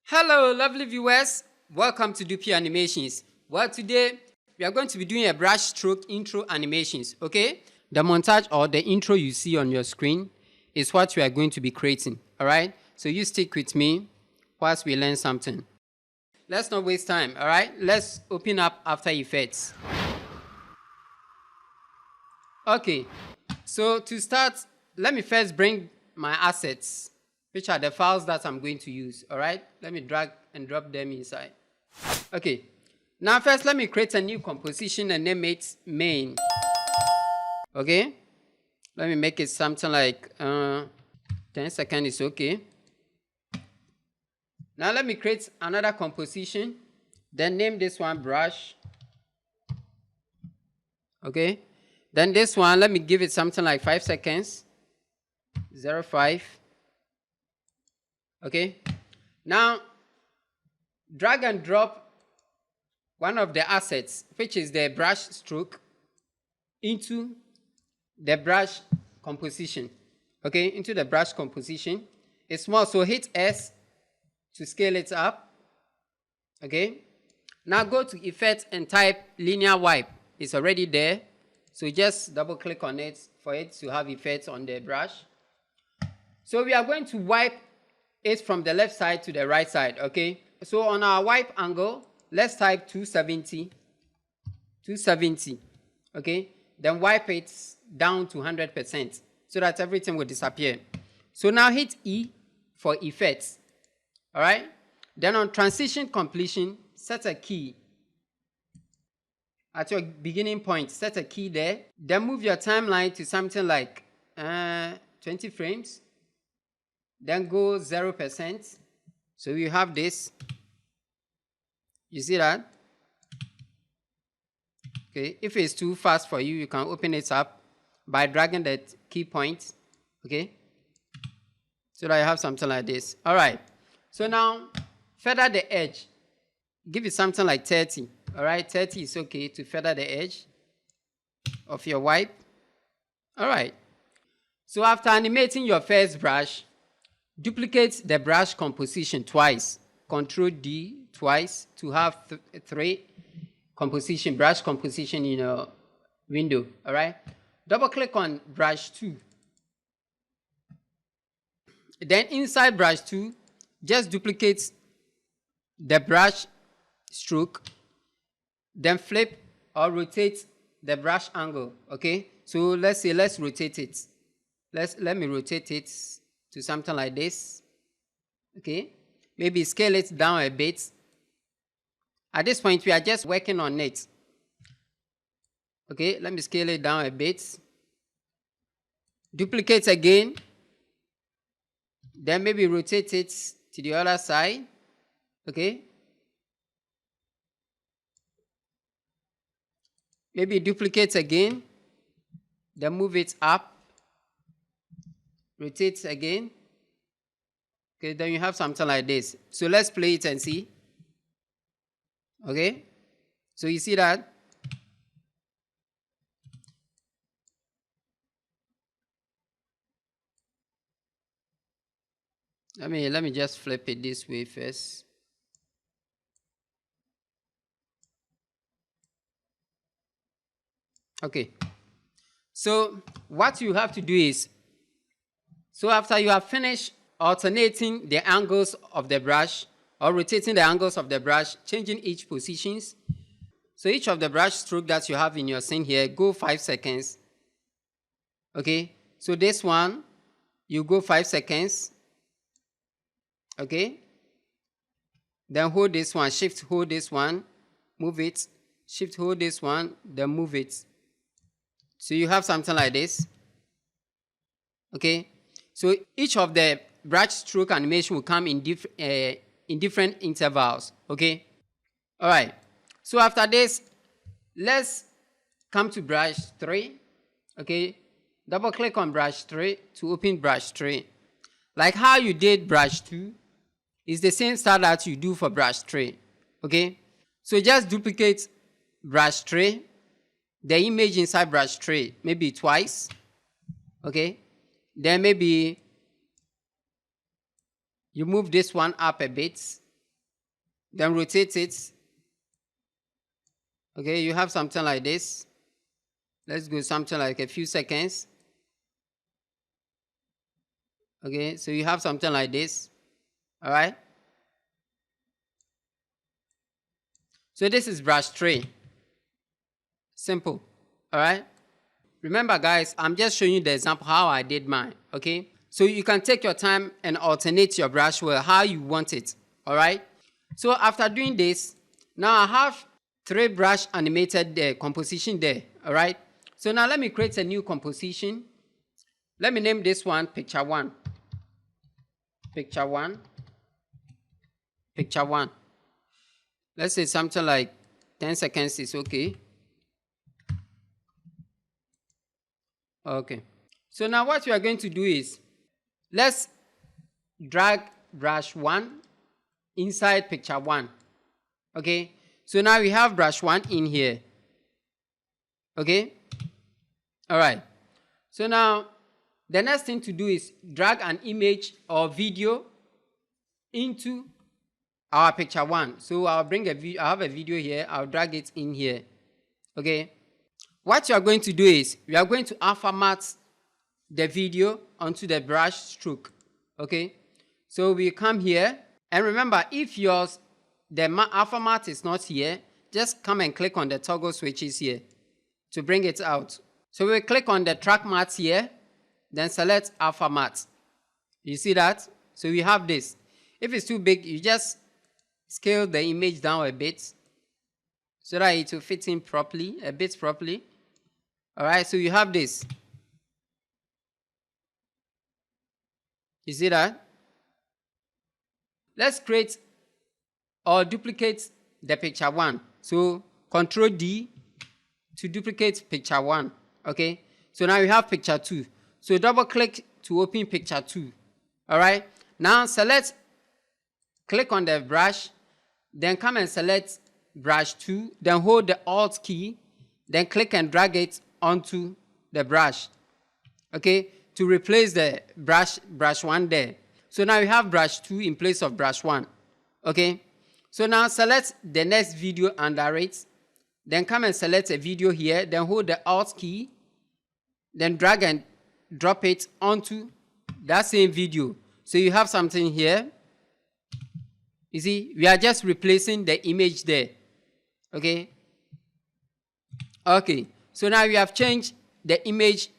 Hello, lovely viewers. Welcome to Dupi Animations. Well, today we are going to be doing a brush stroke intro animations, okay? The montage or the intro you see on your screen is what we are going to be creating, all right? So you stick with me whilst we learn something. Let's not waste time, all right? Let's open up After Effects. Okay, so to start, let me first bring my assets, which are the files that I'm going to use, all right? Let me drag and drop them inside. Okay, now first let me create a new composition and name it main. Okay, let me make it something like 10 seconds is okay. Now let me create another composition, then name this one brush. Okay, then this one, let me give it something like 5 seconds, 05. Okay, now drag and drop one of the assets, which is the brush stroke, into the brush composition. Okay, into the brush composition. It's small, so hit S to scale it up. Okay, now go to Effect and type linear wipe. It's already there, so just double click on it for it to have effects on the brush. So we are going to wipe it from the left side to the right side. Okay, so on our wipe angle, let's type 270. Okay, then wipe it down to 100% so that everything will disappear. So now hit E for effects. All right, then on transition completion, set a key at your beginning point. Set a key there, then move your timeline to something like 20 frames, then go 0%. So you have this. You see that? Okay, if it's too fast for you, you can open it up by dragging that key point. Okay, so that you have something like this. All right, so now feather the edge. Give it something like 30. All right, 30 is okay to feather the edge of your wipe. All right, so after animating your first brush, duplicate the brush composition twice. Control D twice to have three brush composition in your window. All right, double click on brush 2. Then inside brush 2, just duplicate the brush stroke, then flip or rotate the brush angle. Okay, so let's rotate it. Let me rotate it to something like this. Okay, maybe scale it down a bit. At this point, we are just working on it. Okay, let me scale it down a bit. Duplicate again. Then maybe rotate it to the other side. Okay. Maybe duplicate again. Then move it up. Rotate again. Okay, then you have something like this. So let's play it and see. Okay, so you see that? Let me just flip it this way first. Okay, so what you have to do is, so after you have finished alternating the angles of the brush or rotating the angles of the brush, changing each positions, so each of the brush stroke that you have in your scene here, go 5 seconds. Okay, so this one, you go 5 seconds. Okay, then hold this one, shift hold this one, move it, shift hold this one, then move it. So you have something like this. Okay, so each of the brush stroke animation will come in different intervals. Okay, all right, so after this, let's come to brush 3. Okay, double click on brush 3 to open brush 3. Like how you did brush 2, it's the same style that you do for brush 3. Okay, so just duplicate brush 3, the image inside brush 3, maybe twice. Okay, then maybe you move this one up a bit then rotate it. Okay, you have something like this. Let's go something like a few seconds. Okay, so you have something like this. All right. So this is brush 3. Simple. All right. Remember, guys, I'm just showing you the example how I did mine. Okay. So you can take your time and alternate your brush well how you want it. All right. So after doing this, now I have 3 brush animated composition there. All right. So now let me create a new composition. Let me name this one picture 1. Picture 1. Picture 1. Let's say something like 10 seconds is okay. Okay. So now what we are going to do is, let's drag brush 1 inside picture 1. Okay. So now we have brush 1 in here. Okay. All right. So now the next thing to do is drag an image or video into our picture 1. So I'll bring I have a video here. I'll drag it in here. Okay. What you are going to do is we are going to alpha matte the video onto the brush stroke. Okay. So we come here, and remember, if the alpha matte is not here, just come and click on the toggle switches here to bring it out. So we click on the track matte here, then select alpha matte. You see that? So we have this. If it's too big, you just scale the image down a bit so that it will fit in properly, a bit properly. All right, so you have this. You see that? Let's create or duplicate the picture 1. So Control D to duplicate picture 1. Okay, so now we have picture 2. So double click to open picture 2. All right, now click on the brush, then come and select brush 2, then hold the Alt key, then click and drag it onto the brush. Okay, to replace the brush 1 there. So now we have brush 2 in place of brush 1. Okay, so now select the next video under it, then come and select a video here, then hold the Alt key, then drag and drop it onto that same video. So you have something here. You see, we are just replacing the image there. Okay. Okay. So now we have changed the image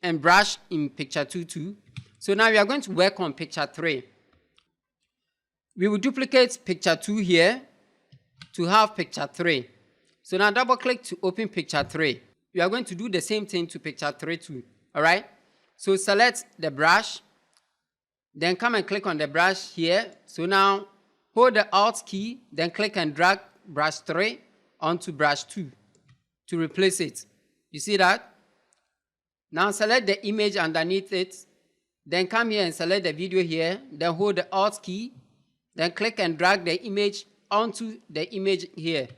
and brush in picture 2 too. So now we are going to work on picture 3. We will duplicate picture 2 here to have picture 3. So now double click to open picture 3. We are going to do the same thing to picture 3 too. All right. So select the brush, then come and click on the brush here. So now hold the Alt key, then click and drag brush 3 onto brush 2 to replace it. You see that? Now select the image underneath it, then come here and select the video here, then hold the Alt key, then click and drag the image onto the image here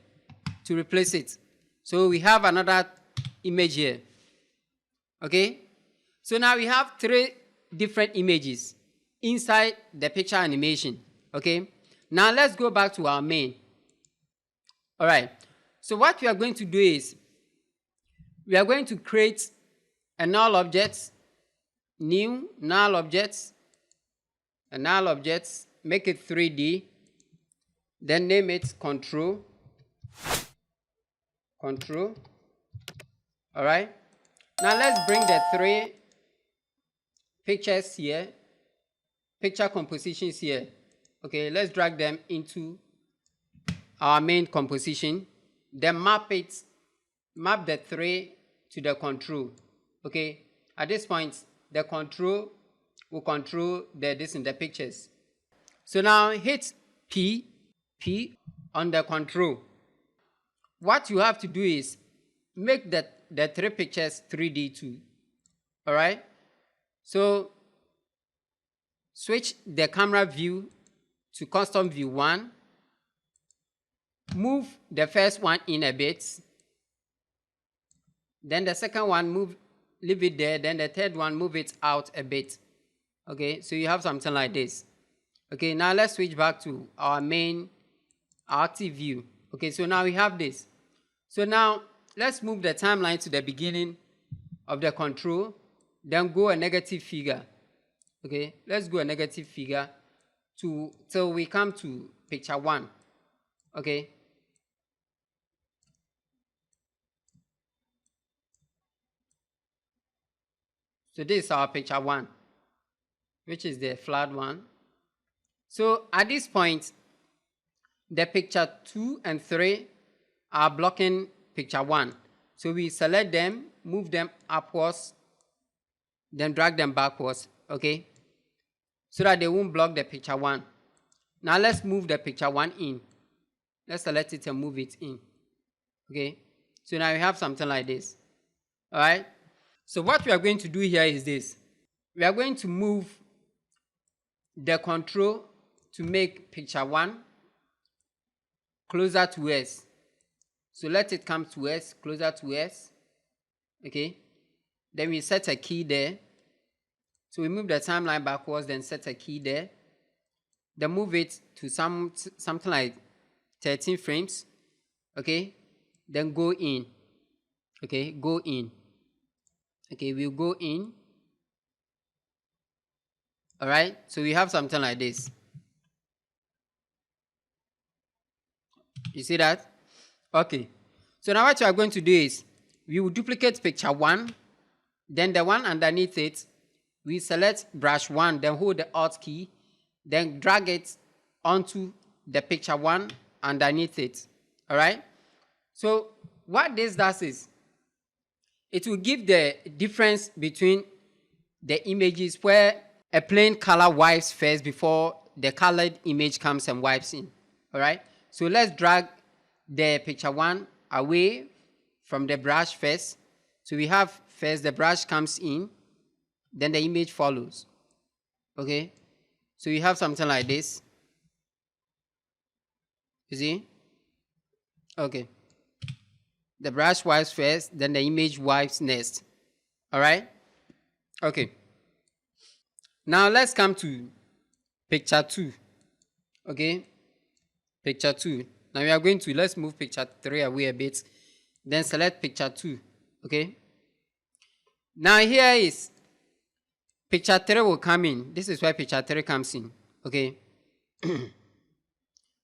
to replace it. So we have another image here. Okay? So now we have 3 different images inside the picture animation. Okay? Now let's go back to our main. All right. So what we are going to do is we are going to create a null object, new null object, a null object, make it 3D, then name it control. Control. All right. Now let's bring the 3 pictures here, picture compositions here. Okay, let's drag them into our main composition. Then map the 3 to the control. Okay, at this point, the control will control this in the pictures. So now hit P on the control. What you have to do is make the 3 pictures 3D too. All right. So switch the camera view to custom view 1. Move the first one in a bit. Then the second one leave it there. Then the third one, move it out a bit. Okay, so you have something like this. Okay, now let's switch back to our main active view. Okay, so now we have this. So now let's move the timeline to the beginning of the control, then go a negative figure. Okay, let's go a negative figure till we come to picture 1. Okay. So this is our picture 1, which is the flat one. So at this point, the picture 2 and 3 are blocking picture 1. So we select them, move them upwards, then drag them backwards, okay? So that they won't block the picture 1. Now let's move the picture 1 in. Let's select it and move it in, okay? So now we have something like this, all right? So what we are going to do here is this. We are going to move the control to make picture 1 closer to us. So let it come to us, closer to us, okay? Then we set a key there. So we move the timeline backwards, then set a key there. Then move it to something like 13 frames, okay? Then go in, okay? Go in. Okay, we'll go in. All right, so we have something like this. You see that? Okay. So now what you are going to do is, we will duplicate picture 1, then the one underneath it, we select brush 1, then hold the Alt key, then drag it onto the picture 1 underneath it. All right? So what this does is, it will give the difference between the images where a plain color wipes first before the colored image comes and wipes in. All right? So let's drag the picture 1 away from the brush first. So we have first the brush comes in, then the image follows. Okay? So you have something like this. You see? Okay. The brush wipes first, then the image wipes next. All right? Okay. Now let's come to picture 2. Okay? Picture 2. Now we are going to, let's move picture 3 away a bit. Then select picture 2. Okay? Now here is picture 3 will come in. This is where picture 3 comes in. Okay?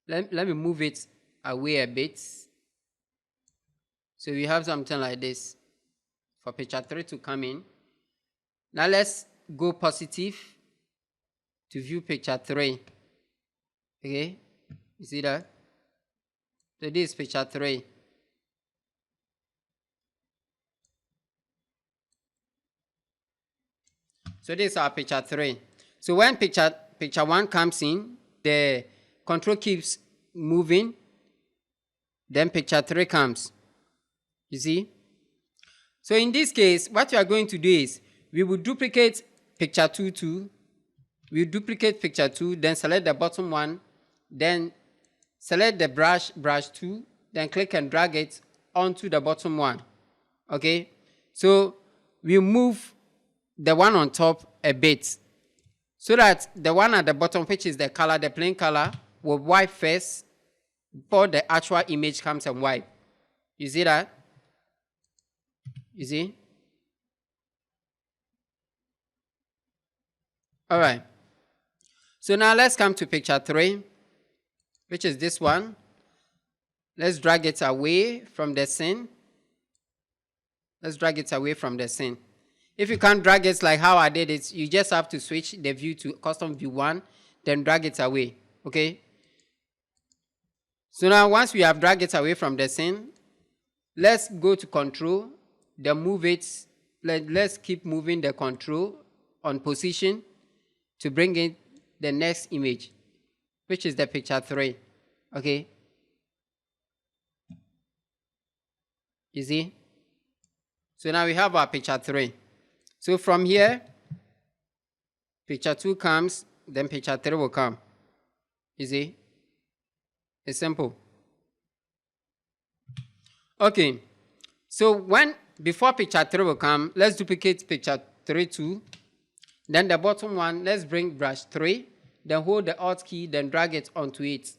let me move it away a bit. So we have something like this for picture 3 to come in. Now let's go positive to view picture 3. Okay? You see that? So this is picture 3. So this is our picture 3. So when picture 1 comes in, the control keeps moving, then picture 3 comes. You see? So in this case, what we are going to do is, we will duplicate picture 2 too. We will duplicate picture 2, then select the bottom one, then select the brush 2, then click and drag it onto the bottom one. Okay? So we move the one on top a bit, so that the one at the bottom, which is the color, the plain color, will wipe first before the actual image comes and wipe. You see that? You see? All right. So now let's come to picture 3, which is this one. Let's drag it away from the scene. Let's drag it away from the scene. If you can't drag it like how I did it, you just have to switch the view to custom view 1, then drag it away. Okay? So now once we have dragged it away from the scene, let's go to control, then move it. Let's keep moving the control on position to bring in the next image, which is the picture 3. Okay? You see? So now we have our picture 3. So from here, picture 2 comes, then picture 3 will come. You see? It's simple. Okay. So before picture 3 will come, let's duplicate picture 3 too. Then the bottom one, let's bring brush 3, then hold the Alt key, then drag it onto it.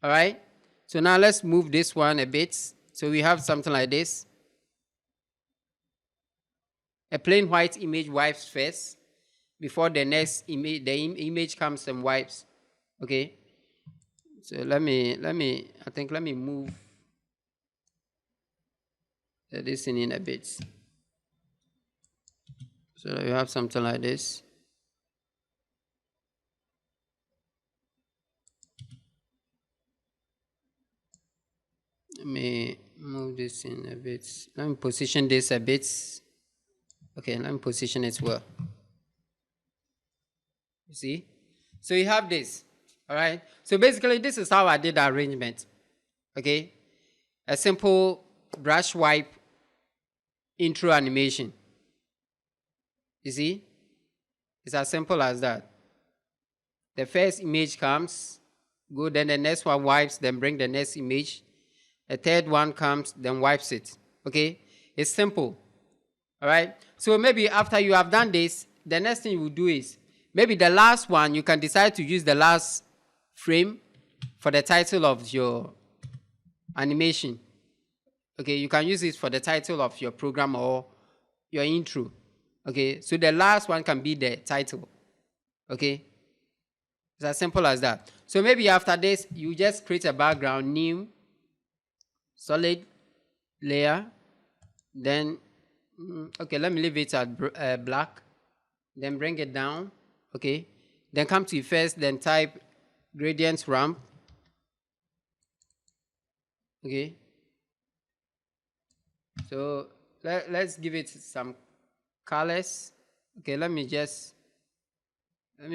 All right. So now let's move this one a bit. So we have something like this. A plain white image wipes first before the next image, the image comes and wipes. Okay. So let me move this in a bit. So you have something like this. Let me move this in a bit. Let me position this a bit. Okay, let me position it well. You see? So you have this. All right. So basically, this is how I did the arrangement. Okay. A simple brush wipe intro animation. You see? It's as simple as that. The first image comes, go, then the next one wipes, then bring the next image. The third one comes, then wipes it. Okay? It's simple. All right? So maybe after you have done this, the next thing you will do is, maybe the last one, you can decide to use the last frame for the title of your animation. Okay? You can use it for the title of your program or your intro. Okay? So the last one can be the title. Okay? It's as simple as that. So maybe after this, you just create a background, new, solid layer. Then, okay, let me leave it at black. Then bring it down. Okay. Then come to effects, then type gradient ramp. Okay. So let's give it some colors. Okay, let me just give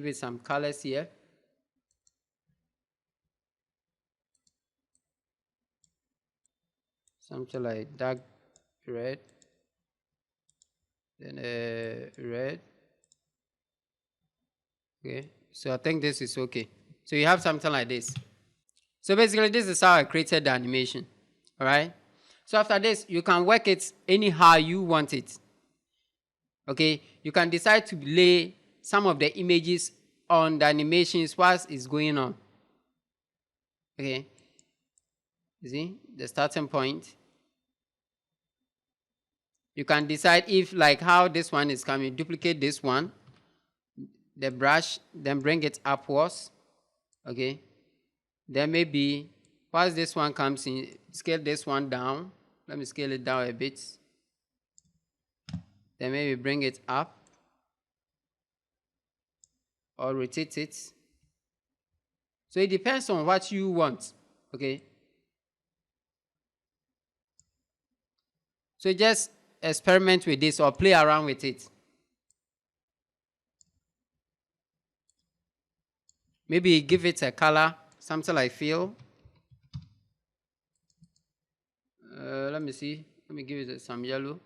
it some colors here. Something like dark red, then red. Okay, so I think this is okay. So you have something like this. So basically, this is how I created the animation. All right. So after this, you can work it anyhow you want it. Okay, you can decide to lay some of the images on the animations whilst it's going on. Okay, you see the starting point. You can decide if, like how this one is coming, duplicate this one, the brush, then bring it upwards. Okay, then maybe whilst this one comes in, scale this one down. Let me scale it down a bit. Then maybe bring it up or rotate it. So it depends on what you want. Okay. So just experiment with this or play around with it. Maybe give it a color, something like feel. Let me see. Let me give it some yellow.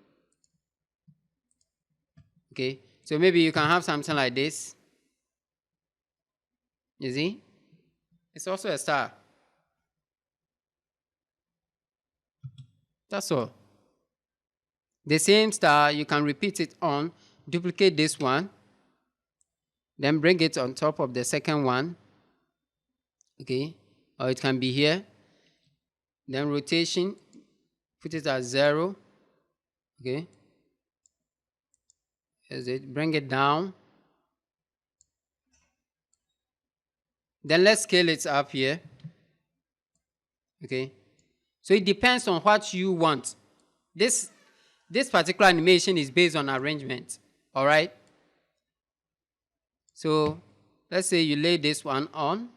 Okay. So maybe you can have something like this. You see? It's also a star. That's all. The same star, you can repeat it on, duplicate this one, then bring it on top of the second one. Okay. Or it can be here. Then rotation, put it at 0. Okay. Is it? Bring it down. Then let's scale it up here. Okay. So it depends on what you want. This particular animation is based on arrangement. All right. So let's say you lay this one on.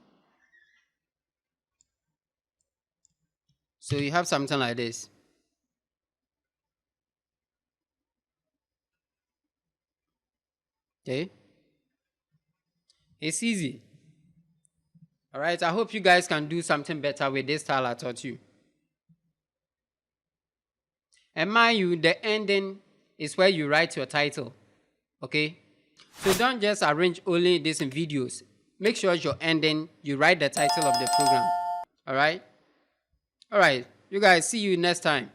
So you have something like this. Okay. It's easy. All right. I hope you guys can do something better with this style I taught you. And mind you, the ending is where you write your title. Okay. So don't just arrange only this in videos. Make sure your ending, you write the title of the program. All right. All right. You guys, see you next time.